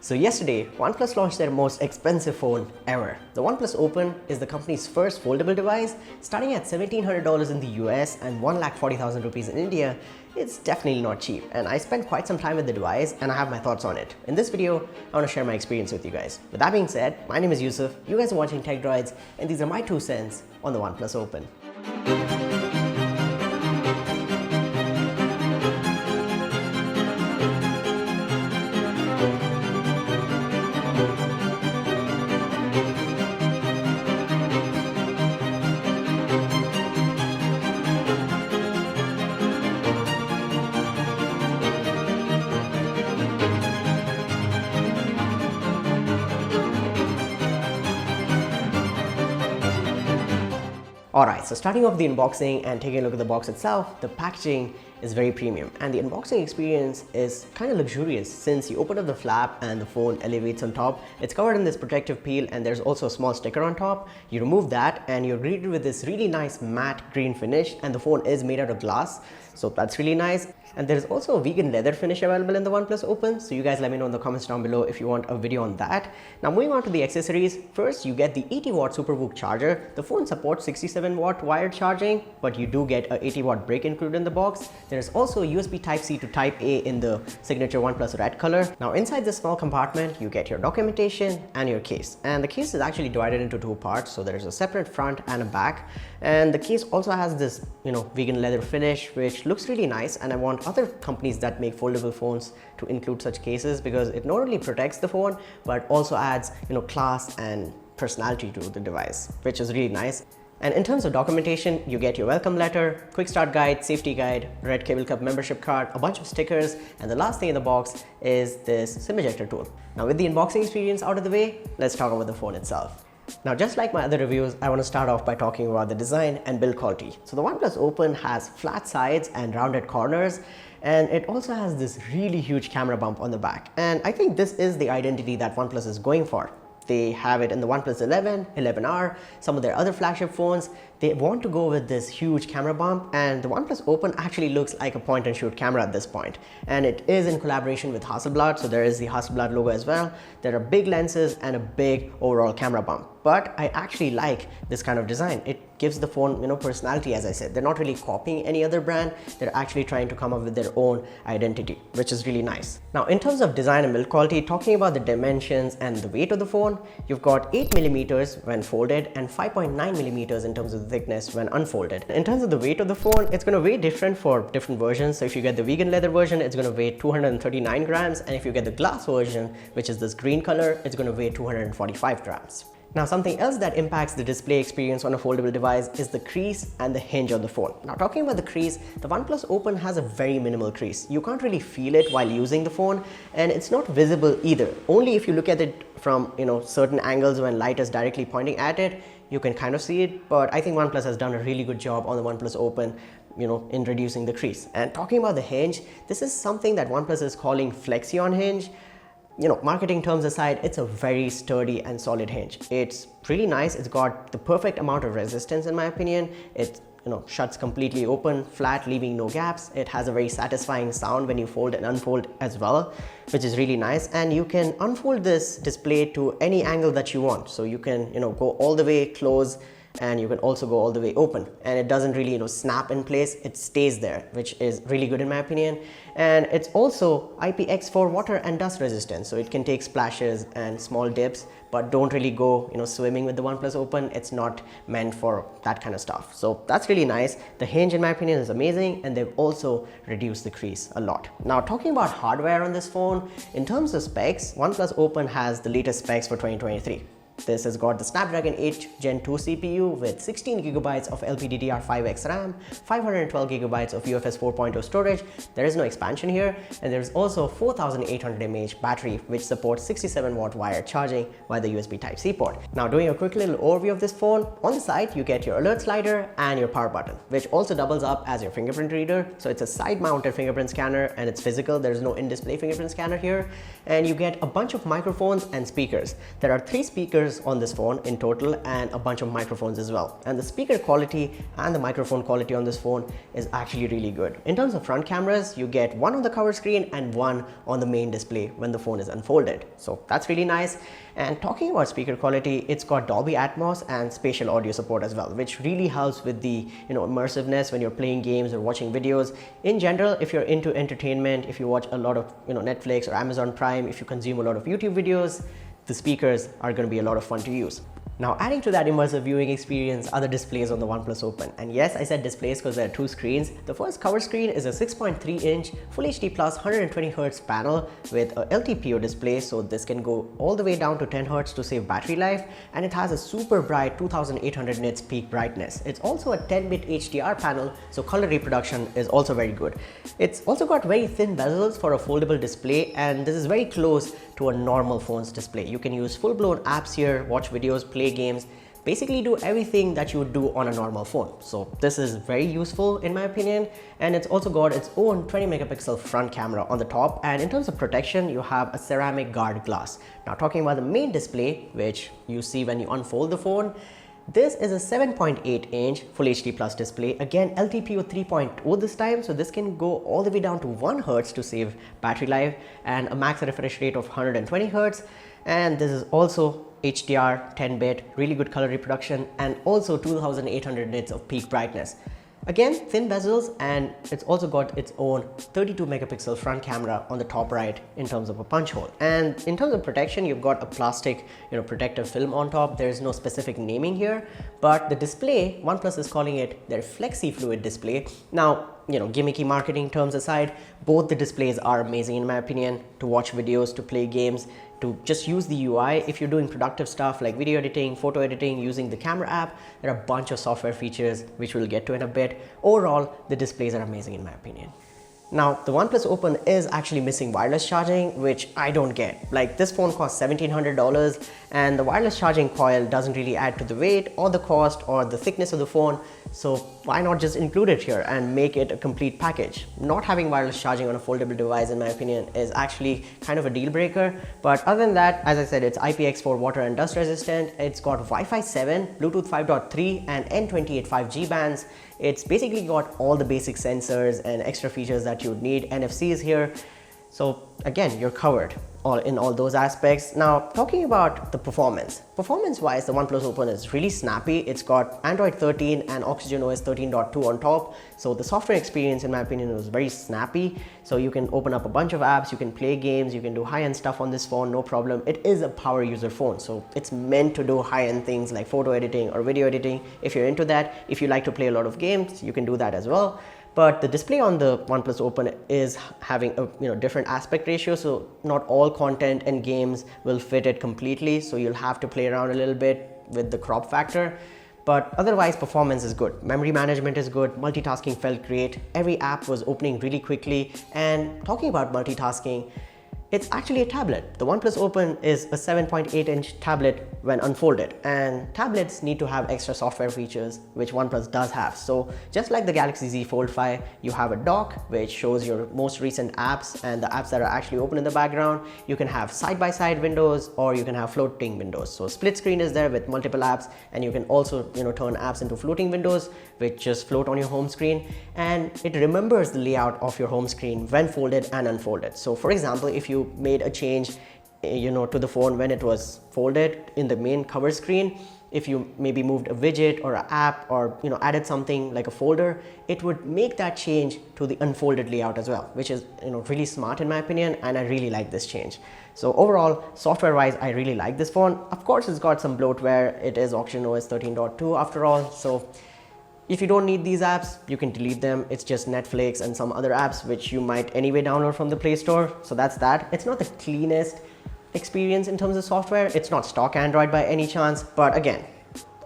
So yesterday, OnePlus launched their most expensive phone ever. The OnePlus Open is the company's first foldable device, starting at $1,700 in the US and 1,40,000 rupees in India. It's definitely not cheap, and I spent quite some time with the device and I have my thoughts on it. In this video, I want to share my experience with you guys. With that being said, my name is Yusuf, you guys are watching Tech Droids, and these are my 2 cents on the OnePlus Open. Alright, so starting off the unboxing and taking a look at the box itself, the packaging is very premium and the unboxing experience is kind of luxurious since you open up the flap and the phone elevates on top. It's covered in this protective peel and there's also a small sticker on top. You remove that and you're greeted with this really nice matte green finish, and the phone is made out of glass, so that's really nice. And there's also a vegan leather finish available in the OnePlus Open, so you guys let me know in the comments down below if you want a video on that. Now moving on to the accessories, first you get the 80-watt SuperVOOC charger. The phone supports 67-watt wired charging, but you do get a 80-watt brick included in the box. There is also USB Type-C to Type-A in the signature OnePlus red color. Now inside this small compartment, you get your documentation and your case. And the case is actually divided into 2 parts, so there's a separate front and a back. And the case also has this, vegan leather finish, which looks really nice, and I want other companies that make foldable phones to include such cases because it not only protects the phone but also adds class and personality to the device, which is really nice. And in terms of documentation, you get your welcome letter, quick start guide, safety guide, red cable cup membership card, a bunch of stickers, and the last thing in the box is this SIM ejector tool. Now with the unboxing experience out of the way, let's talk about the phone itself. Now, just like my other reviews, I want to start off by talking about the design and build quality. So the OnePlus Open has flat sides and rounded corners, and it also has this really huge camera bump on the back. And I think this is the identity that OnePlus is going for. They have it in the OnePlus 11, 11R, some of their other flagship phones. They want to go with this huge camera bump, and the OnePlus Open actually looks like a point and shoot camera at this point. And it is in collaboration with Hasselblad, so there is the Hasselblad logo as well. There are big lenses and a big overall camera bump. But I actually like this kind of design. It gives the phone, personality, as I said. They're not really copying any other brand. They're actually trying to come up with their own identity, which is really nice. Now, in terms of design and build quality, talking about the dimensions and the weight of the phone, you've got 8mm when folded and 5.9mm in terms of the thickness when unfolded. In terms of the weight of the phone, it's going to weigh different for different versions. So if you get the vegan leather version, it's going to weigh 239 grams. And if you get the glass version, which is this green color, it's going to weigh 245 grams. Now, something else that impacts the display experience on a foldable device is the crease and the hinge of the phone. Now, talking about the crease, the OnePlus Open has a very minimal crease. You can't really feel it while using the phone, and it's not visible either. Only if you look at it from certain angles when light is directly pointing at it, you can kind of see it. But I think OnePlus has done a really good job on the OnePlus Open, in reducing the crease. And talking about the hinge, this is something that OnePlus is calling Flexion hinge. Marketing terms aside, it's a very sturdy and solid hinge. It's really nice. It's got the perfect amount of resistance in my opinion. It shuts completely open, flat, leaving no gaps. It has a very satisfying sound when you fold and unfold as well, which is really nice. And you can unfold this display to any angle that you want. So you can, go all the way close, and you can also go all the way open, and it doesn't really snap in place. It stays there, which is really good in my opinion. And it's also IPX4 water and dust resistant, so it can take splashes and small dips, but don't really go swimming with the OnePlus Open. It's not meant for that kind of stuff, so that's really nice. The hinge in my opinion is amazing, and they've also reduced the crease a lot. Now, talking about hardware on this phone, in terms of specs, OnePlus Open has the latest specs for 2023. This has got the Snapdragon 8 Gen 2 CPU with 16GB of LPDDR5X RAM, 512GB of UFS 4.0 storage. There is no expansion here, and there's also 4800 mAh battery which supports 67-watt wired charging via the USB Type-C port. Now, doing a quick little overview of this phone, on the side you get your alert slider and your power button, which also doubles up as your fingerprint reader. So it's a side-mounted fingerprint scanner and it's physical. There's no in-display fingerprint scanner here. And you get a bunch of microphones and speakers. There are 3 speakers speakers on this phone in total and a bunch of microphones as well. And the speaker quality and the microphone quality on this phone is actually really good. In terms of front cameras, you get one on the cover screen and one on the main display when the phone is unfolded. So that's really nice. And talking about speaker quality, it's got Dolby Atmos and spatial audio support as well, which really helps with the immersiveness when you're playing games or watching videos. In general, if you're into entertainment, if you watch a lot of Netflix or Amazon Prime, if you consume a lot of YouTube videos, the speakers are going to be a lot of fun to use. Now, adding to that immersive viewing experience are the displays on the OnePlus Open. And yes, I said displays because there are two screens. The first cover screen is a 6.3-inch Full HD Plus 120Hz panel with a LTPO display, so this can go all the way down to 10 Hz to save battery life, and it has a super bright 2800 nits peak brightness. It's also a 10-bit HDR panel, so color reproduction is also very good. It's also got very thin bezels for a foldable display, and this is very close to a normal phone's display. You can use full-blown apps here, watch videos, play games, basically do everything that you would do on a normal phone. So this is very useful in my opinion, and it's also got its own 20 megapixel front camera on the top, and in terms of protection you have a ceramic guard glass. Now talking about the main display, which you see when you unfold the phone, this is a 7.8-inch Full HD Plus display, again LTPO 3.0 this time, so this can go all the way down to 1 Hz to save battery life and a max refresh rate of 120 Hz. And this is also HDR 10-bit, really good color reproduction, and also 2800 nits of peak brightness. Again, thin bezels, and it's also got its own 32 megapixel front camera on the top right in terms of a punch hole. And in terms of protection, you've got a plastic protective film on top. There is no specific naming here, but the display, OnePlus is calling it their Flexi Fluid display. Now, gimmicky marketing terms aside, both the displays are amazing in my opinion to watch videos, to play games, to just use the UI. If you're doing productive stuff like video editing, photo editing, using the camera app, there are a bunch of software features which we'll get to in a bit. Overall, the displays are amazing in my opinion. Now, the OnePlus Open is actually missing wireless charging, which I don't get. Like, this phone costs $1,700 and the wireless charging coil doesn't really add to the weight or the cost or the thickness of the phone. So why not just include it here and make it a complete package? Not having wireless charging on a foldable device, in my opinion, is actually kind of a deal breaker. But other than that, as I said, it's IPX4 water and dust resistant. It's got Wi-Fi 7, Bluetooth 5.3 and N28 5G bands. It's basically got all the basic sensors and extra features that you would need. NFC is here. So again, you're covered in all those aspects. Now, talking about the performance. Performance-wise, the OnePlus Open is really snappy. It's got Android 13 and OxygenOS 13.2 on top. So the software experience, in my opinion, was very snappy. So you can open up a bunch of apps, you can play games, you can do high-end stuff on this phone, no problem. It is a power user phone, so it's meant to do high-end things like photo editing or video editing. If you're into that, if you like to play a lot of games, you can do that as well. But the display on the OnePlus Open is having a different aspect ratio, so not all content and games will fit it completely, so you'll have to play around a little bit with the crop factor. But otherwise, performance is good. Memory management is good. Multitasking felt great. Every app was opening really quickly. And talking about multitasking, it's actually a tablet. The OnePlus Open is a 7.8-inch tablet when unfolded, and tablets need to have extra software features, which OnePlus does have. So just like the Galaxy Z Fold 5, you have a dock which shows your most recent apps and the apps that are actually open in the background. You can have side-by-side windows, or you can have floating windows. So split screen is there with multiple apps, and you can also turn apps into floating windows which just float on your home screen, and it remembers the layout of your home screen when folded and unfolded. So for example, if you made a change to the phone when it was folded in the main cover screen, if you maybe moved a widget or an app or added something like a folder, it would make that change to the unfolded layout as well, which is really smart in my opinion, and I really like this change. So overall, software wise, I really like this phone. Of course, it's got some bloatware. It is OxygenOS 13.2 after all, so if you don't need these apps, you can delete them. It's just Netflix and some other apps which you might anyway download from the Play Store. So that's that. It's not the cleanest experience in terms of software. It's not stock Android by any chance, but again,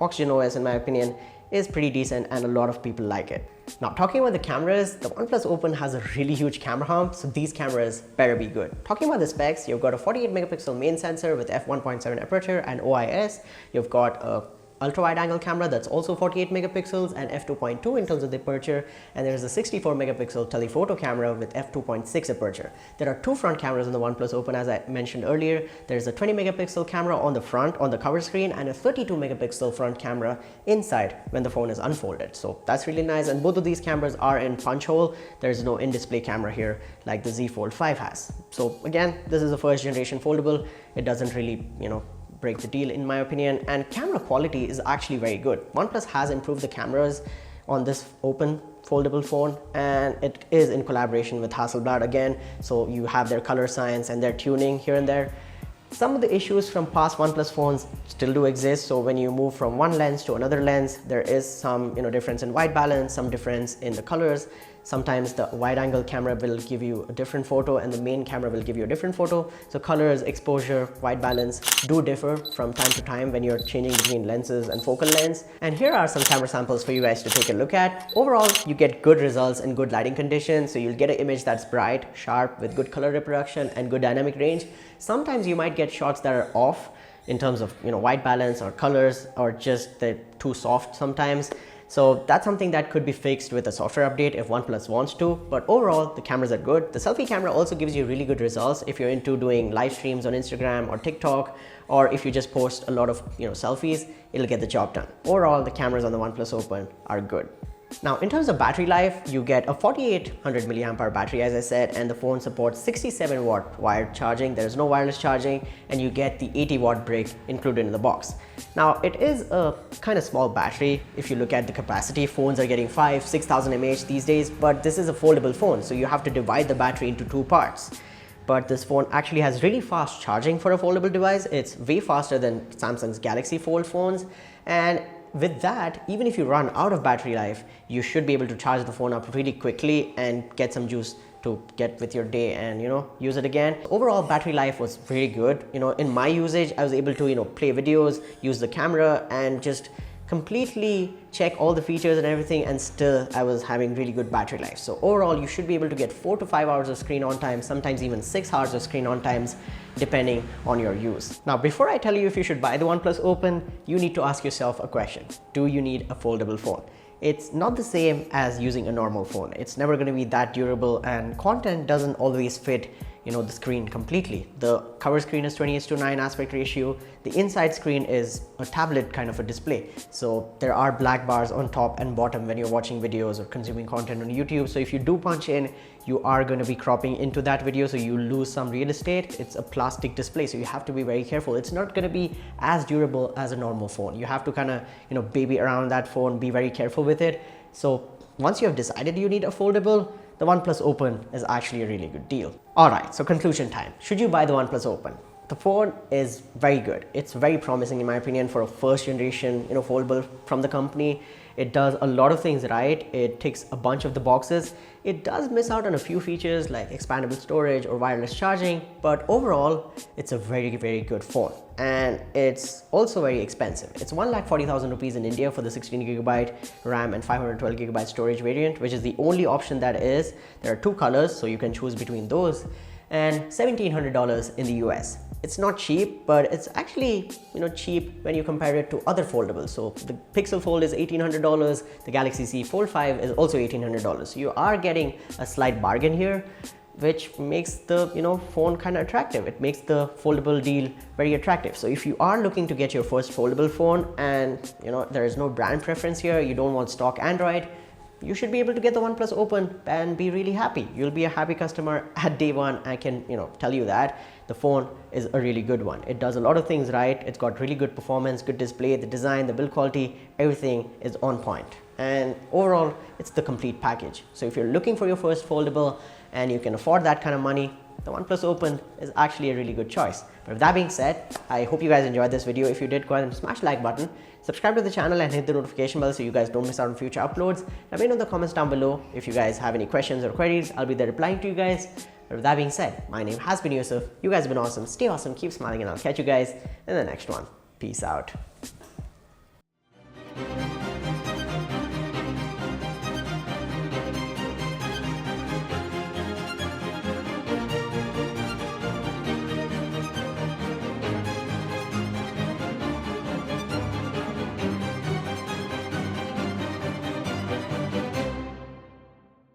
OxygenOS in my opinion is pretty decent and a lot of people like it. Now, talking about the cameras, the OnePlus Open has a really huge camera hump, so these cameras better be good. Talking about the specs, you've got a 48 megapixel main sensor with f1.7 aperture and OIS. You've got a ultra wide angle camera that's also 48 megapixels and f2.2 in terms of the aperture, and there's a 64 megapixel telephoto camera with f2.6 aperture. There are two front cameras on the OnePlus Open, as I mentioned earlier. There's a 20 megapixel camera on the front on the cover screen and a 32 megapixel front camera inside when the phone is unfolded. So that's really nice, and both of these cameras are in punch hole. There's no in-display camera here like the Z Fold 5 has. So again, this is a first generation foldable. It doesn't really, break the deal in my opinion, and camera quality is actually very good. OnePlus has improved the cameras on this Open foldable phone, and it is in collaboration with Hasselblad again, so you have their color science and their tuning here and there. Some of the issues from past OnePlus phones still do exist. So when you move from one lens to another lens, there is some difference in white balance, some difference in the colors. Sometimes the wide angle camera will give you a different photo and the main camera will give you a different photo. So colors, exposure, white balance do differ from time to time when you're changing between lenses and focal lengths. And here are some camera samples for you guys to take a look at. Overall, you get good results and good lighting conditions. So you'll get an image that's bright, sharp, with good color reproduction and good dynamic range. Sometimes you might get shots that are off in terms of white balance or colors, or just they're too soft sometimes. So that's something that could be fixed with a software update if OnePlus wants to, but overall the cameras are good. The selfie camera also gives you really good results if you're into doing live streams on Instagram or TikTok, or if you just post a lot of selfies, it'll get the job done. Overall, the cameras on the OnePlus Open are good. Now, in terms of battery life, you get a 4800 milliamp hour battery, as I said, and the phone supports 67 watt wired charging. There's no wireless charging, and you get the 80 watt brick included in the box. Now, it is a kind of small battery. If you look at the capacity, phones are getting 6,000 mAh these days, but this is a foldable phone, so you have to divide the battery into two parts. But this phone actually has really fast charging for a foldable device. It's way faster than Samsung's Galaxy Fold phones, and with that, even if you run out of battery life, you should be able to charge the phone up really quickly and get some juice to get with your day and use it again. Overall battery life was very good. In my usage, I was able to play videos, use the camera, and just completely check all the features and everything, and still I was having really good battery life. So overall, you should be able to get 4 to 5 hours of screen on time, sometimes even 6 hours of screen on times, depending on your use. Now, before I tell you if you should buy the OnePlus Open, you need to ask yourself a question. Do you need a foldable phone? It's not the same as using a normal phone. It's never going to be that durable, and content doesn't always fit the screen completely. The cover screen is 20:9 aspect ratio. The inside screen is a tablet kind of a display. So there are black bars on top and bottom when you're watching videos or consuming content on YouTube. So if you do punch in, you are going to be cropping into that video, so you lose some real estate. It's a plastic display, so you have to be very careful. It's not going to be as durable as a normal phone. You have to kind of baby around that phone, be very careful with it. So once you have decided you need a foldable, the OnePlus Open is actually a really good deal. Alright, so conclusion time. Should you buy the OnePlus Open? The phone is very good. It's very promising in my opinion for a first generation foldable from the company. It does a lot of things right. It ticks a bunch of the boxes. It does miss out on a few features like expandable storage or wireless charging, but overall it's a very, very good phone, and it's also very expensive. It's 1,40,000 rupees in India for the 16GB RAM and 512GB storage variant, which is the only option that is. There are two colors, so you can choose between those, and $1,700 in the US. It's not cheap, but it's actually cheap when you compare it to other foldables. So the Pixel Fold is $1,800, the Galaxy Z Fold 5 is also $1,800. So you are getting a slight bargain here, which makes the phone kind of attractive. It makes the foldable deal very attractive. So if you are looking to get your first foldable phone and there is no brand preference here, you don't want stock Android, you should be able to get the OnePlus Open and be really happy. You'll be a happy customer at day one. I can tell you that. The phone is a really good one. It does a lot of things right. It's got really good performance, good display, the design, the build quality, everything is on point. And overall, it's the complete package. So if you're looking for your first foldable and you can afford that kind of money, the OnePlus Open is actually a really good choice. But with that being said, I hope you guys enjoyed this video. If you did, go ahead and smash the like button, subscribe to the channel and hit the notification bell so you guys don't miss out on future uploads. Let me know in the comments down below if you guys have any questions or queries. I'll be there replying to you guys. But with that being said, my name has been Yusuf. You guys have been awesome. Stay awesome, keep smiling, and I'll catch you guys in the next one. Peace out.